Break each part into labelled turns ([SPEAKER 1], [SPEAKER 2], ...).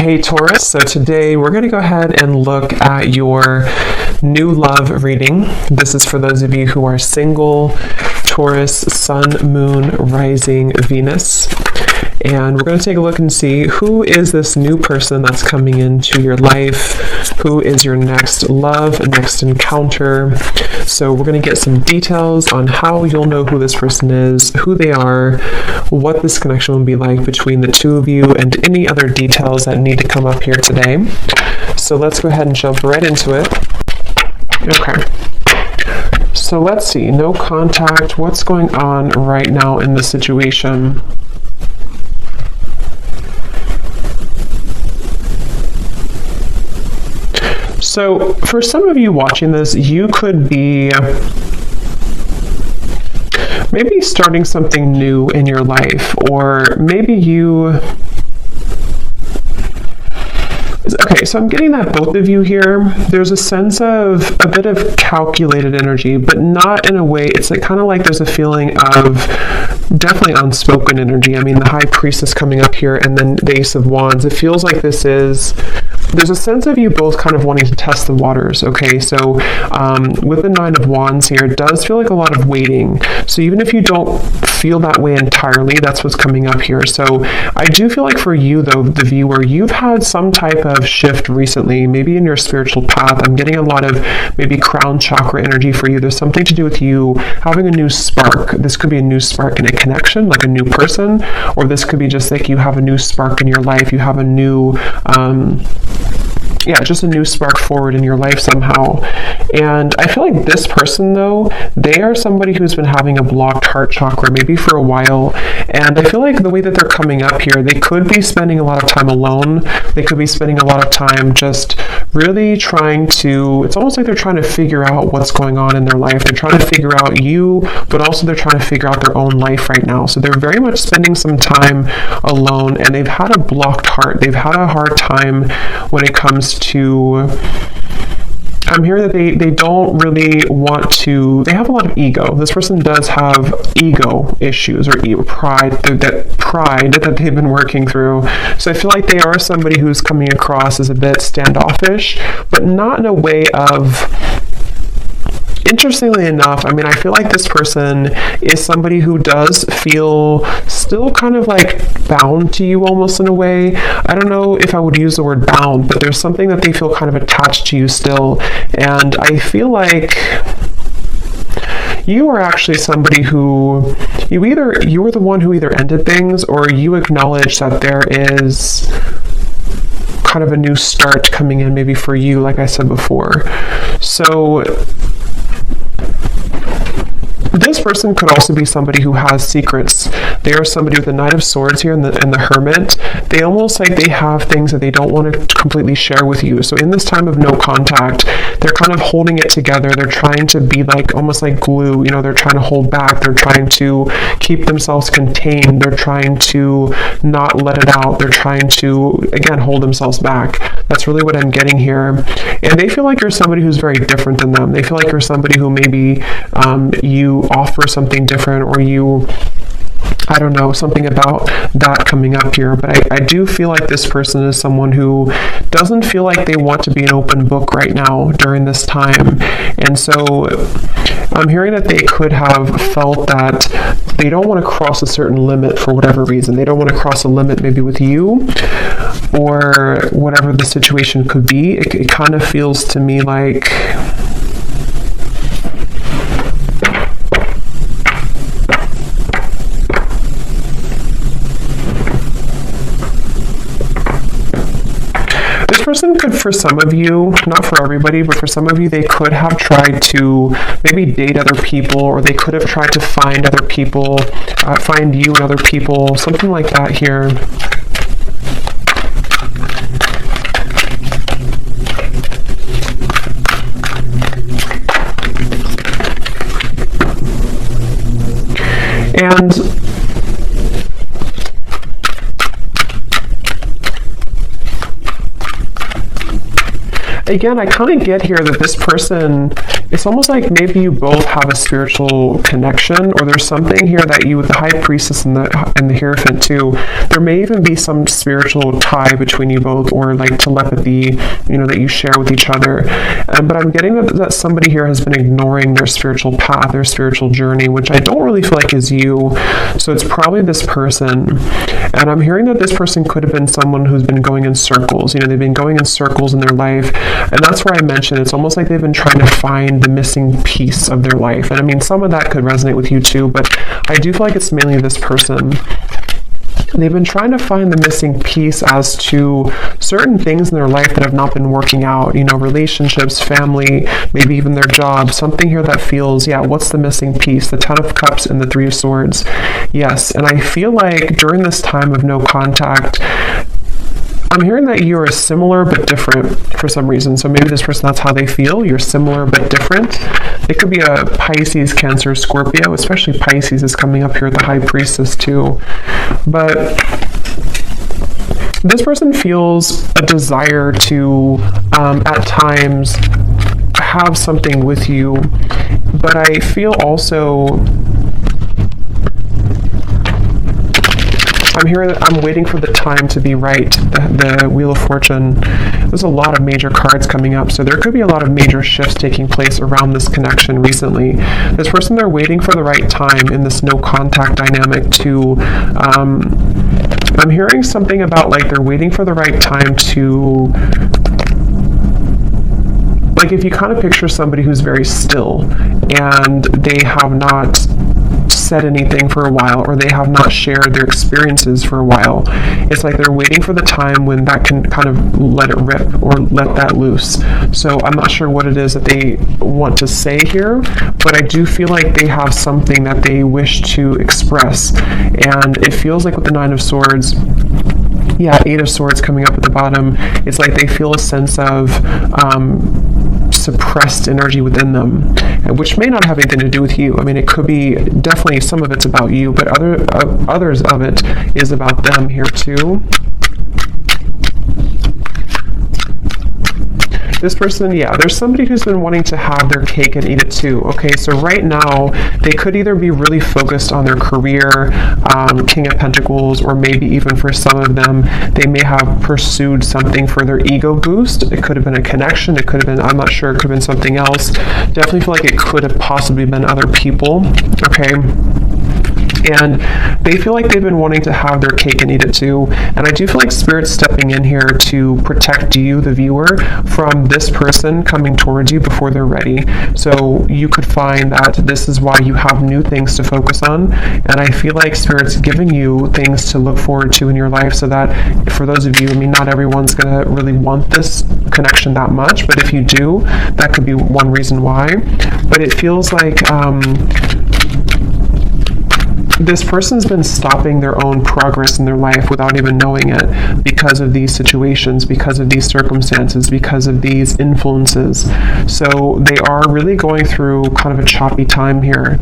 [SPEAKER 1] Hey Taurus, so today we're going to go ahead and look at your new love reading. This is for those of you who are single, Taurus, Sun, Moon, Rising, Venus. And we're going to take a look and see who is this new person that's coming into your life, who is your next love, next encounter. So we're going to get some details on how you'll know who this person is, who they are, what this connection will be like between the two of you, and any other details that need to come up here today. So let's go ahead and jump right into it. Okay. So let's see, no contact, what's going on right now in the situation? So for some of you watching this, you could be maybe starting something new in your life, or maybe you... Okay, so I'm getting that both of you here, there's a sense of a bit of calculated energy, but not in a way, it's like kind of like there's a feeling of definitely unspoken energy. I mean, the High Priestess coming up here, and then the Ace of Wands. It feels like this is... There's a sense of you both kind of wanting to test the waters, okay? So with the Nine of Wands here, it does feel like a lot of waiting. So even if you don't feel that way entirely, that's what's coming up here. So I do feel like for you, though, the viewer, you've had some type of shift recently, maybe in your spiritual path. I'm getting a lot of maybe crown chakra energy for you. There's something to do with you having a new spark. This could be a new spark in a connection, like a new person, or this could be just like you have a new spark in your life. You have a new... just a new spark forward in your life somehow. And I feel like this person, though, they are somebody who's been having a blocked heart chakra maybe for a while. And I feel like the way that they're coming up here, they could be spending a lot of time alone. They could be spending a lot of time just really trying to, it's almost like they're trying to figure out what's going on in their life. They're trying to figure out you, but also they're trying to figure out their own life right now. So they're very much spending some time alone, and they've had a blocked heart. They've had a hard time when it comes to... I'm hearing that they don't really want to... They have a lot of ego. This person does have ego issues, or pride that they've been working through. So I feel like they are somebody who's coming across as a bit standoffish, but not in a way of... Interestingly enough, I mean, I feel like this person is somebody who does feel still kind of like bound to you almost in a way. I don't know if I would use the word bound, but there's something that they feel kind of attached to you still. And I feel like you are actually somebody who you were the one who either ended things, or you acknowledge that there is kind of a new start coming in maybe for you, like I said before. So this person could also be somebody who has secrets. They are somebody with the Knight of Swords here and the Hermit. They almost like they have things that they don't want to completely share with you. So in this time of no contact, they're kind of holding it together. They're trying to be like almost like glue. You know, they're trying to hold back. They're trying to keep themselves contained. They're trying to not let it out. They're trying to, again, hold themselves back. That's really what I'm getting here. And they feel like you're somebody who's very different than them. They feel like you're somebody who maybe you offer something different, or you, I don't know, something about that coming up here. But I do feel like this person is someone who doesn't feel like they want to be an open book right now during this time. And so I'm hearing that they could have felt that they don't want to cross a certain limit for whatever reason. They don't want to cross a limit maybe with you, or whatever the situation could be. It kind of feels to me like... person could, for some of you, not for everybody, but for some of you, they could have tried to maybe date other people, or they could have tried to find other people, find you and other people, something like that here. And Again, I kind of get here that this person, it's almost like maybe you both have a spiritual connection, or there's something here that you, with the High Priestess and the Hierophant too, there may even be some spiritual tie between you both, or like telepathy, that you share with each other. But I'm getting that somebody here has been ignoring their spiritual path, their spiritual journey, which I don't really feel like is you. So it's probably this person. And I'm hearing that this person could have been someone who's been going in circles. They've been going in circles in their life. And that's where I mentioned it's almost like they've been trying to find the missing piece of their life. And I mean, some of that could resonate with you too, but I do feel like it's mainly this person. They've been trying to find the missing piece as to certain things in their life that have not been working out, relationships, family, maybe even their job, something here that feels, what's the missing piece? The Ten of Cups and the Three of Swords. Yes, and I feel like during this time of no contact, I'm hearing that you are similar but different for some reason. So maybe this person, that's how they feel. You're similar but different. It could be a Pisces, Cancer, Scorpio, especially Pisces is coming up here with the High Priestess too. But this person feels a desire to, at times, have something with you. But I feel also, I'm waiting for the time to be right. The Wheel of Fortune. There's a lot of major cards coming up, so there could be a lot of major shifts taking place around this connection recently. This person, they're waiting for the right time in this no contact dynamic to, I'm hearing something about like they're waiting for the right time to, like if you kind of picture somebody who's very still and they have not said anything for a while, or they have not shared their experiences for a while. It's like they're waiting for the time when that can kind of let it rip or let that loose. So I'm not sure what it is that they want to say here, but I do feel like they have something that they wish to express. And it feels like with the Nine of Swords, Eight of Swords coming up at the bottom, it's like they feel a sense of suppressed energy within them, which may not have anything to do with you. I mean, it could be, definitely some of it's about you, but others of it is about them here too. This person, there's somebody who's been wanting to have their cake and eat it too. Okay, so right now, they could either be really focused on their career, King of Pentacles, or maybe even for some of them, they may have pursued something for their ego boost. It could have been a connection. It could have been, I'm not sure, it could have been something else. Definitely feel like it could have possibly been other people. Okay. And they feel like they've been wanting to have their cake and eat it too. And I do feel like Spirit's stepping in here to protect you, the viewer, from this person coming towards you before they're ready. So you could find that this is why you have new things to focus on. And I feel like Spirit's giving you things to look forward to in your life, so that for those of you, I mean, not everyone's going to really want this connection that much, but if you do, that could be one reason why. But it feels like this person's been stopping their own progress in their life without even knowing it, because of these situations, because of these circumstances, because of these influences. So they are really going through kind of a choppy time here.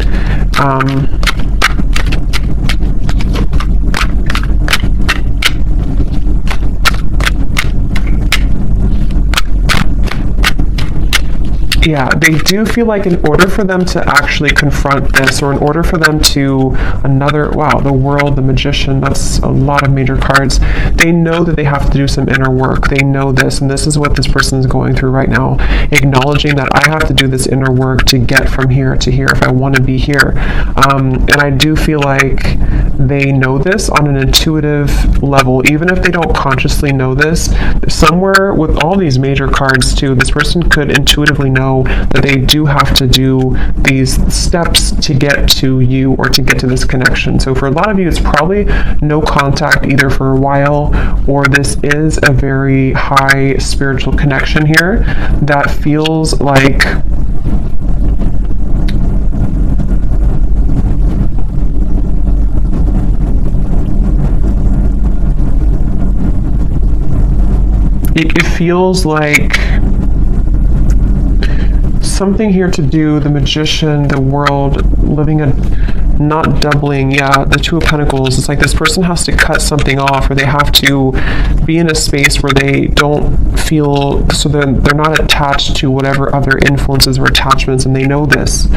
[SPEAKER 1] They do feel like in order for them to actually confront this, or in order for them to the World, the Magician, that's a lot of major cards. They know that they have to do some inner work. They know this, and this is what this person is going through right now, acknowledging that I have to do this inner work to get from here to here if I want to be here. And I do feel like they know this on an intuitive level, even if they don't consciously know this. Somewhere with all these major cards too, this person could intuitively know that they do have to do these steps to get to you, or to get to this connection. So for a lot of you, it's probably no contact either for a while, or this is a very high spiritual connection here that feels like it feels like something here to do, the Magician, the World, living a not doubling. Yeah, the Two of Pentacles. It's like this person has to cut something off, or they have to be in a space where they don't feel, so they're not attached to whatever other influences or attachments, and they know this.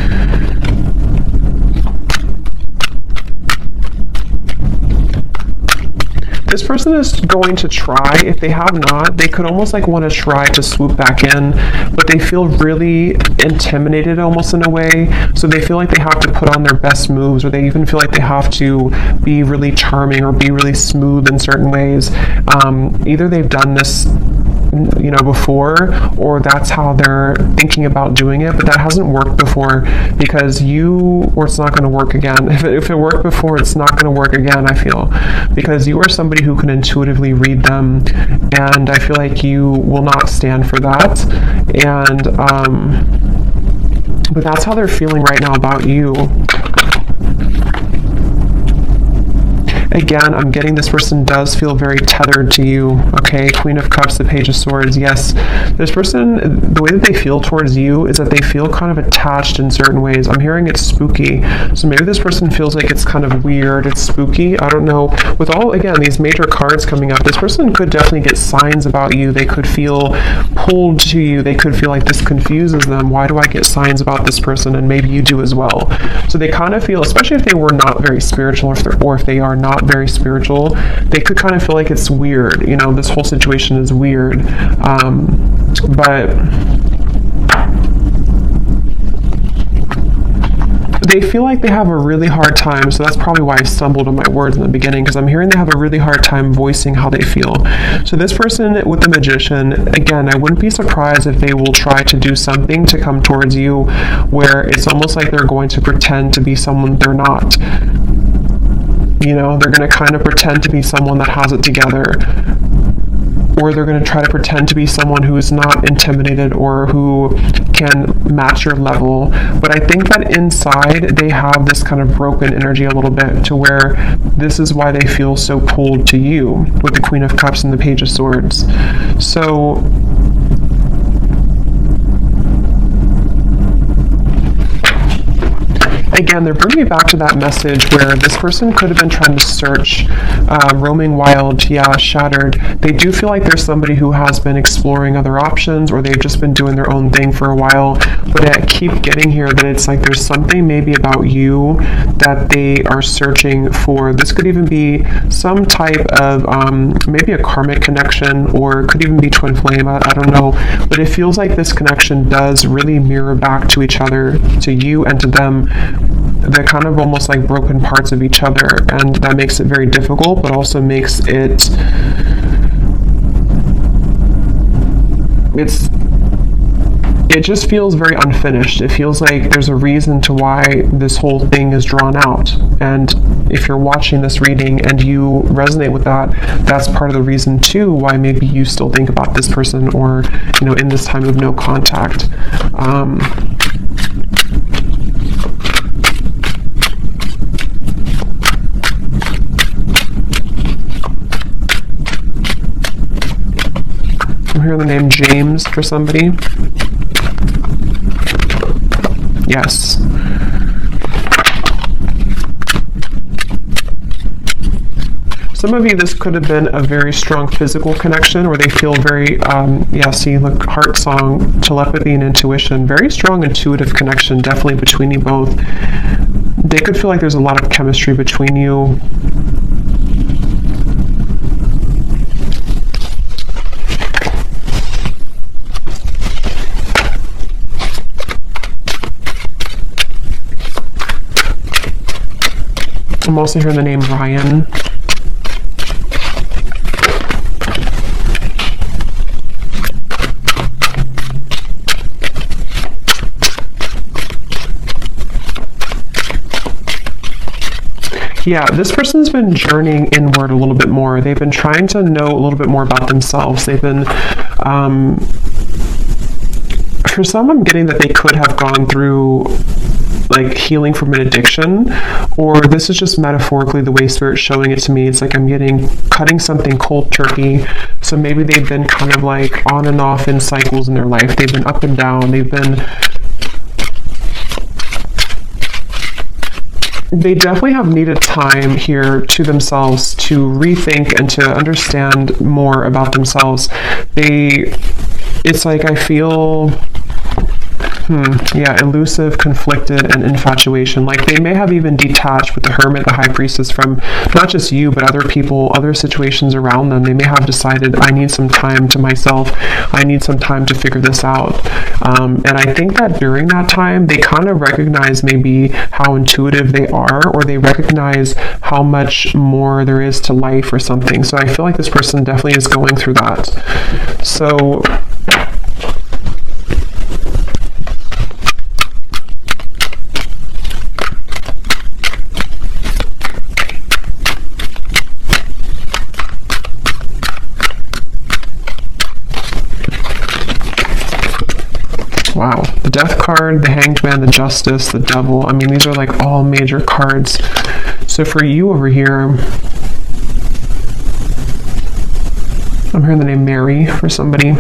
[SPEAKER 1] This person is going to try. If they have not, they could almost like want to try to swoop back in, but they feel really intimidated almost in a way. So they feel like they have to put on their best moves, or they even feel like they have to be really charming or be really smooth in certain ways. Either they've done this, you know, before, or that's how they're thinking about doing it, but that hasn't worked before, because or it's not going to work again. If it worked before, it's not going to work again, I feel, because you are somebody who can intuitively read them, and I feel like you will not stand for that. And but that's how they're feeling right now about you. Again, I'm getting this person does feel very tethered to you, okay? Queen of Cups, the Page of Swords, yes. This person, the way that they feel towards you is that they feel kind of attached in certain ways. I'm hearing it's spooky. So maybe this person feels like it's kind of weird, it's spooky, I don't know. With all, again, these major cards coming up, this person could definitely get signs about you. They could feel pulled to you. They could feel like this confuses them. Why do I get signs about this person? And maybe you do as well. So they kind of feel, especially if they were not very spiritual, or if they are not very spiritual, they could kind of feel like it's weird, you know, this whole situation is weird. But they feel like they have a really hard time, so that's probably why I stumbled on my words in the beginning, because I'm hearing they have a really hard time voicing how they feel. So this person with the Magician, again, I wouldn't be surprised if they will try to do something to come towards you where it's almost like they're going to pretend to be someone they're not. You know, they're going to kind of pretend to be someone that has it together, or they're going to try to pretend to be someone who is not intimidated or who can match your level. But I think that inside they have this kind of broken energy a little bit, to where this is why they feel so pulled to you with the Queen of Cups and the Page of Swords. So again, they're bringing me back to that message where this person could have been trying to search, roaming wild, yeah, shattered. They do feel like there's somebody who has been exploring other options, or they've just been doing their own thing for a while. But I keep getting here that it's like there's something maybe about you that they are searching for. This could even be some type of maybe a karmic connection, or it could even be twin flame, I don't know. But it feels like this connection does really mirror back to each other, to you and to them. They're kind of almost like broken parts of each other, and that makes it very difficult, but also makes it just feels very unfinished. It feels like there's a reason to why this whole thing is drawn out. And if you're watching this reading and you resonate with that, that's part of the reason too why maybe you still think about this person, or, you know, in this time of no contact. I'm hearing the name James for somebody. Yes. Some of you, this could have been a very strong physical connection, where they feel very, yeah, see, look, heart song, telepathy and intuition, very strong intuitive connection, definitely between you both. They could feel like there's a lot of chemistry between you. I'm also hearing the name Ryan. Yeah, this person's been journeying inward a little bit more. They've been trying to know a little bit more about themselves. They've been, for some, I'm getting that they could have gone through like healing from an addiction, or this is just metaphorically the way Spirit's showing it to me. It's like I'm getting cutting something cold turkey. So maybe they've been kind of like on and off in cycles in their life. They've been up and down. They've been they definitely have needed time here to themselves to rethink and to understand more about themselves. It's like I feel elusive, conflicted, and infatuation. Like they may have even detached with the Hermit, the High Priestess, from not just you, but other people, other situations around them. They may have decided, I need some time to myself. I need some time to figure this out. And I think that during that time, they kind of recognize maybe how intuitive they are, or they recognize how much more there is to life or something. So I feel like this person definitely is going through that. So wow, the Death card, the Hanged Man, the Justice, the Devil. I mean, these are like all major cards. So for you over here, I'm hearing the name Mary for somebody.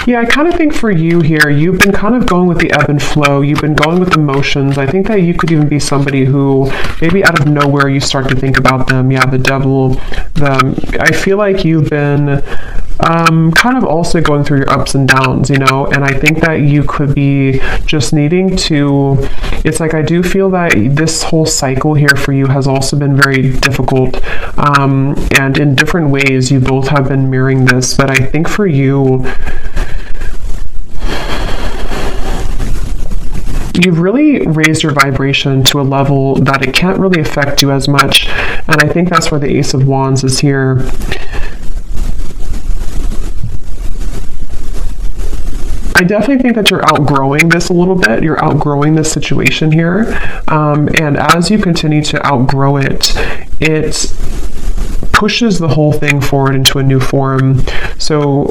[SPEAKER 1] Yeah, I kind of think for you here, you've been kind of going with the ebb and flow. You've been going with emotions. I think that you could even be somebody who maybe out of nowhere you start to think about them. Yeah, the Devil. I feel like you've been kind of also going through your ups and downs, you know, and I think that you could be just needing to, it's like I do feel that this whole cycle here for you has also been very difficult, and in different ways you both have been mirroring this, but I think for you, you've really raised your vibration to a level that it can't really affect you as much, and I think that's where the Ace of Wands is here. I definitely think that you're outgrowing this a little bit. You're outgrowing this situation here. And as you continue to outgrow it, it pushes the whole thing forward into a new form. So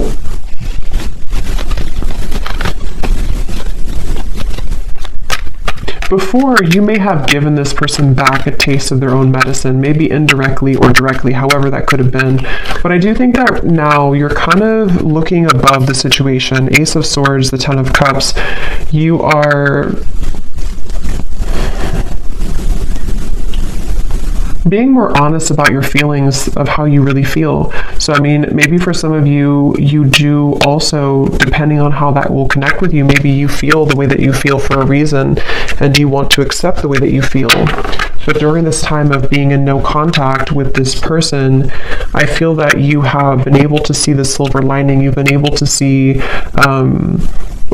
[SPEAKER 1] before, you may have given this person back a taste of their own medicine, maybe indirectly or directly, however that could have been. But I do think that now you're kind of looking above the situation. Ace of Swords, the Ten of Cups, you are being more honest about your feelings of how you really feel. So I mean, maybe for some of you, you do also, depending on how that will connect with you, maybe you feel the way that you feel for a reason and you want to accept the way that you feel. But during this time of being in no contact with this person, I feel that you have been able to see the silver lining. You've been able to see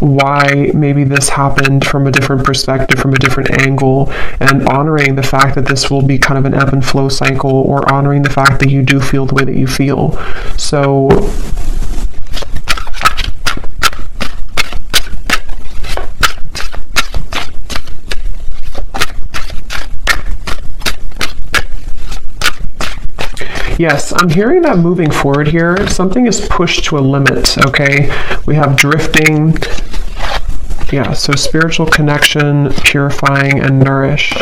[SPEAKER 1] why maybe this happened from a different perspective, from a different angle, and honoring the fact that this will be kind of an ebb and flow cycle, or honoring the fact that you do feel the way that you feel. So yes, I'm hearing that moving forward here, something is pushed to a limit, okay? We have drifting. Yeah, so spiritual connection, purifying, and nourish.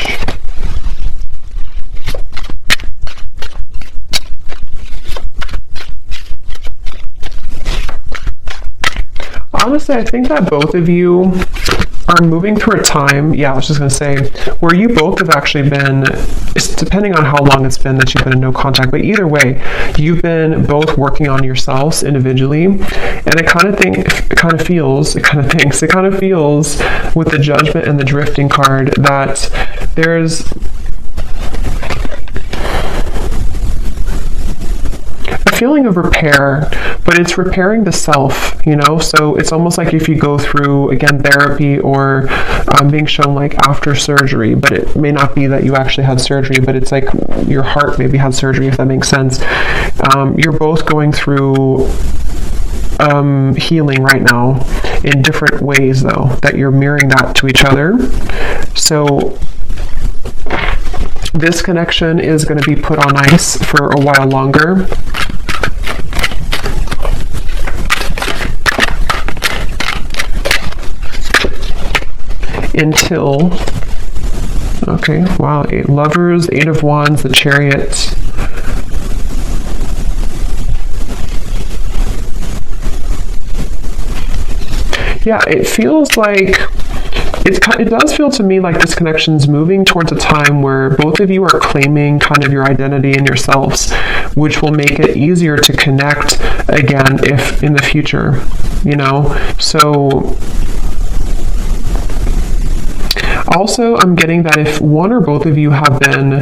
[SPEAKER 1] Honestly, I think that both of you are moving through a time, yeah, I was just going to say, where you both have actually been, it's depending on how long it's been that you've been in no contact, but either way, you've been both working on yourselves individually, and it kind of feels with the Judgment and the Drifting card that there's a feeling of repair, but it's repairing the self, you know? So it's almost like if you go through, again, therapy or being shown like after surgery, but it may not be that you actually had surgery, but it's like your heart maybe had surgery, if that makes sense. You're both going through healing right now in different ways, though, that you're mirroring that to each other. So This connection is going to be put on ice for a while longer. Until, okay, wow, 8 Lovers, 8 of Wands, the Chariot. Yeah, it feels like, it does feel to me like this connection's moving towards a time where both of you are claiming kind of your identity and yourselves, which will make it easier to connect again if in the future, you know? So also, I'm getting that if one or both of you have been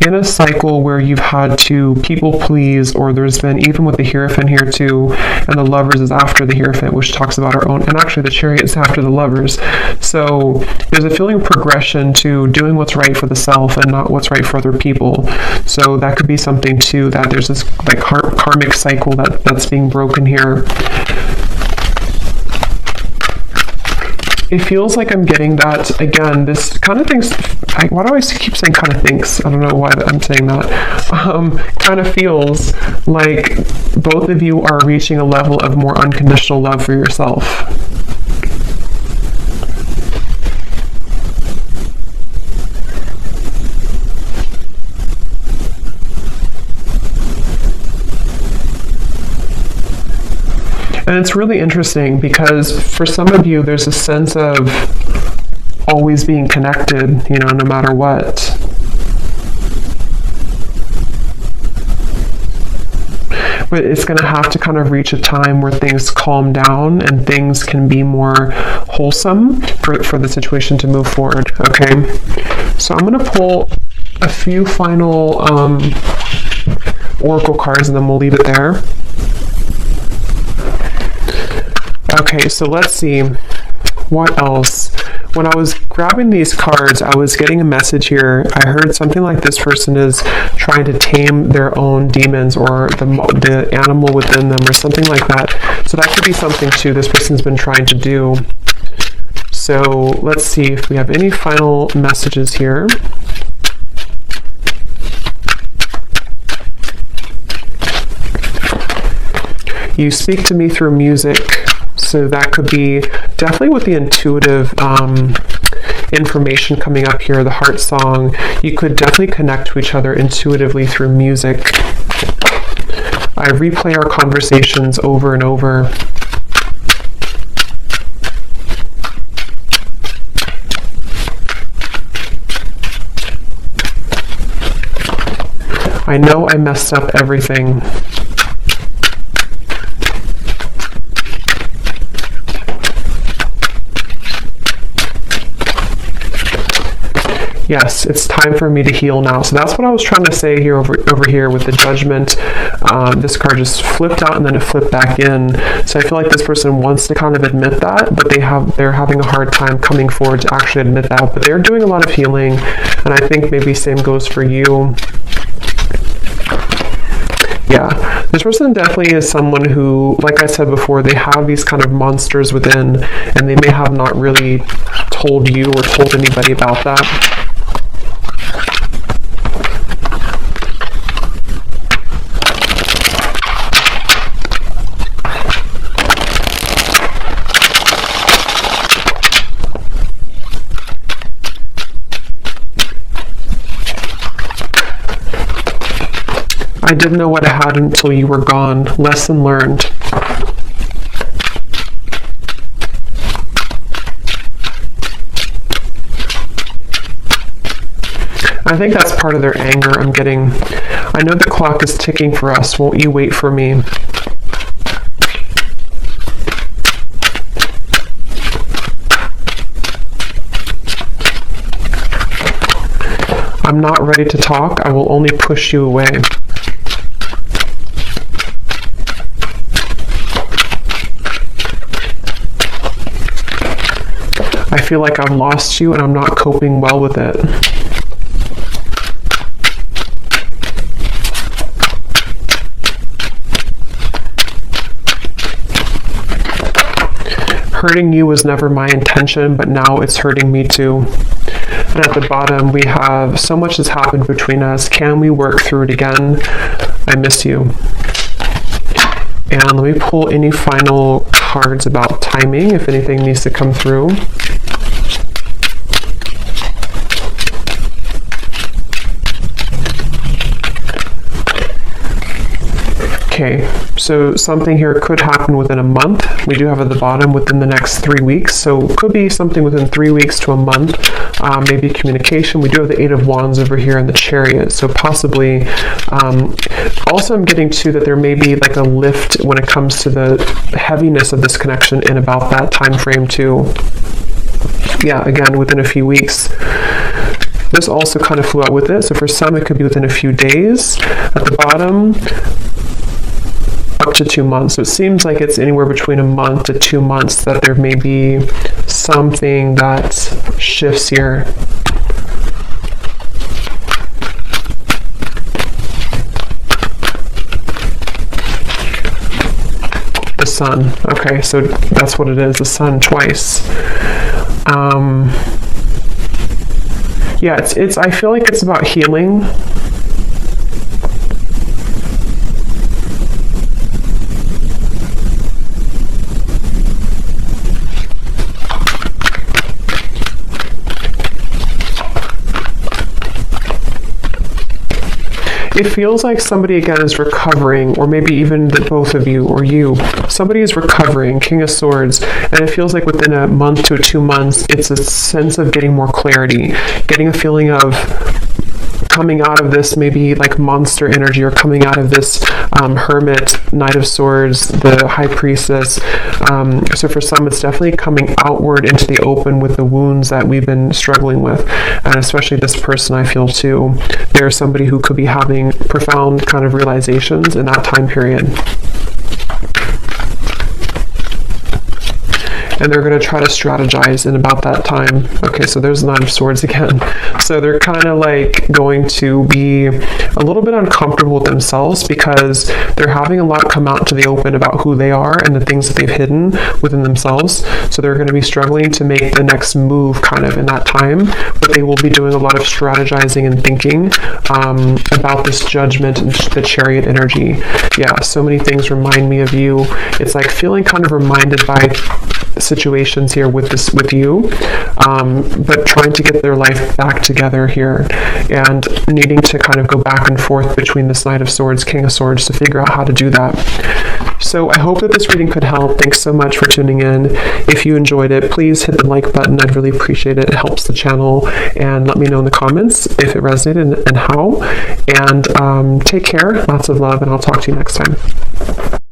[SPEAKER 1] in a cycle where you've had to people please, or there's been, even with the Hierophant here too, and the Lovers is after the Hierophant, which talks about our own, and actually the Chariot is after the Lovers. So there's a feeling of progression to doing what's right for the self and not what's right for other people. So that could be something too, that there's this like karmic cycle that's being broken here. It feels like I'm getting that, again, this kind of things, why do I keep saying kind of thinks? I don't know why I'm saying that. Kind of feels like both of you are reaching a level of more unconditional love for yourself. And it's really interesting because for some of you, there's a sense of always being connected, you know, no matter what. But it's going to have to kind of reach a time where things calm down and things can be more wholesome for the situation to move forward, okay? So I'm going to pull a few final oracle cards and then we'll leave it there. Okay, so let's see, what else? When I was grabbing these cards, I was getting a message here. I heard something like this person is trying to tame their own demons or the animal within them or something like that. So that could be something too this person's been trying to do. So let's see if we have any final messages here. You speak to me through music. So that could be definitely with the intuitive information coming up here, the heart song. You could definitely connect to each other intuitively through music. I replay our conversations over and over. I know I messed up everything. Yes, it's time for me to heal now. So that's what I was trying to say here over here with the Judgment. This card just flipped out and then it flipped back in. So I feel like this person wants to kind of admit that, but they're having a hard time coming forward to actually admit that. But they're doing a lot of healing, and I think maybe same goes for you. Yeah, this person definitely is someone who, like I said before, they have these kind of monsters within, and they may have not really told you or told anybody about that. I didn't know what I had until you were gone. Lesson learned. I think that's part of their anger I'm getting. I know the clock is ticking for us. Won't you wait for me? I'm not ready to talk. I will only push you away. I feel like I've lost you and I'm not coping well with it. Hurting you was never my intention, but now it's hurting me too. And at the bottom, we have, so much has happened between us. Can we work through it again? I miss you. And let me pull any final cards about timing, if anything needs to come through. Okay, so something here could happen within a month. We do have at the bottom within the next 3 weeks, so it could be something within 3 weeks to a month, maybe communication. We do have the Eight of Wands over here in the Chariot, so possibly. Also, I'm getting to that there may be like a lift when it comes to the heaviness of this connection in about that time frame too. Yeah, again, within a few weeks. This also kind of flew out with it, so for some it could be within a few days. At the bottom, up to 2 months. So it seems like it's anywhere between a month to 2 months that there may be something that shifts here. The Sun. Okay, so that's what it is, the Sun twice. Yeah, it's I feel like it's about healing. It feels like somebody, again, is recovering, or maybe even the both of you, or you. Somebody is recovering, King of Swords, and it feels like within a month to 2 months, it's a sense of getting more clarity, getting a feeling of coming out of this maybe like monster energy, or coming out of this Hermit, Knight of Swords, the High Priestess. So for some, it's definitely coming outward into the open with the wounds that we've been struggling with. And especially this person, I feel too, there's somebody who could be having profound kind of realizations in that time period. And they're going to try to strategize in about that time. Okay, so there's the Nine of Swords again. So they're kind of like going to be a little bit uncomfortable with themselves because they're having a lot come out to the open about who they are and the things that they've hidden within themselves. So they're going to be struggling to make the next move kind of in that time, but they will be doing a lot of strategizing and thinking about this Judgment and the Chariot energy. Yeah, so many things remind me of you. It's like feeling kind of reminded by situations here with you, but trying to get their life back together here and needing to kind of go back and forth between this Knight of Swords, King of Swords to figure out how to do that. So I hope that this reading could help. Thanks so much for tuning in. If you enjoyed it, please hit the like button. I'd really appreciate it. It helps the channel, and let me know in the comments if it resonated and how. And take care, lots of love, and I'll talk to you next time.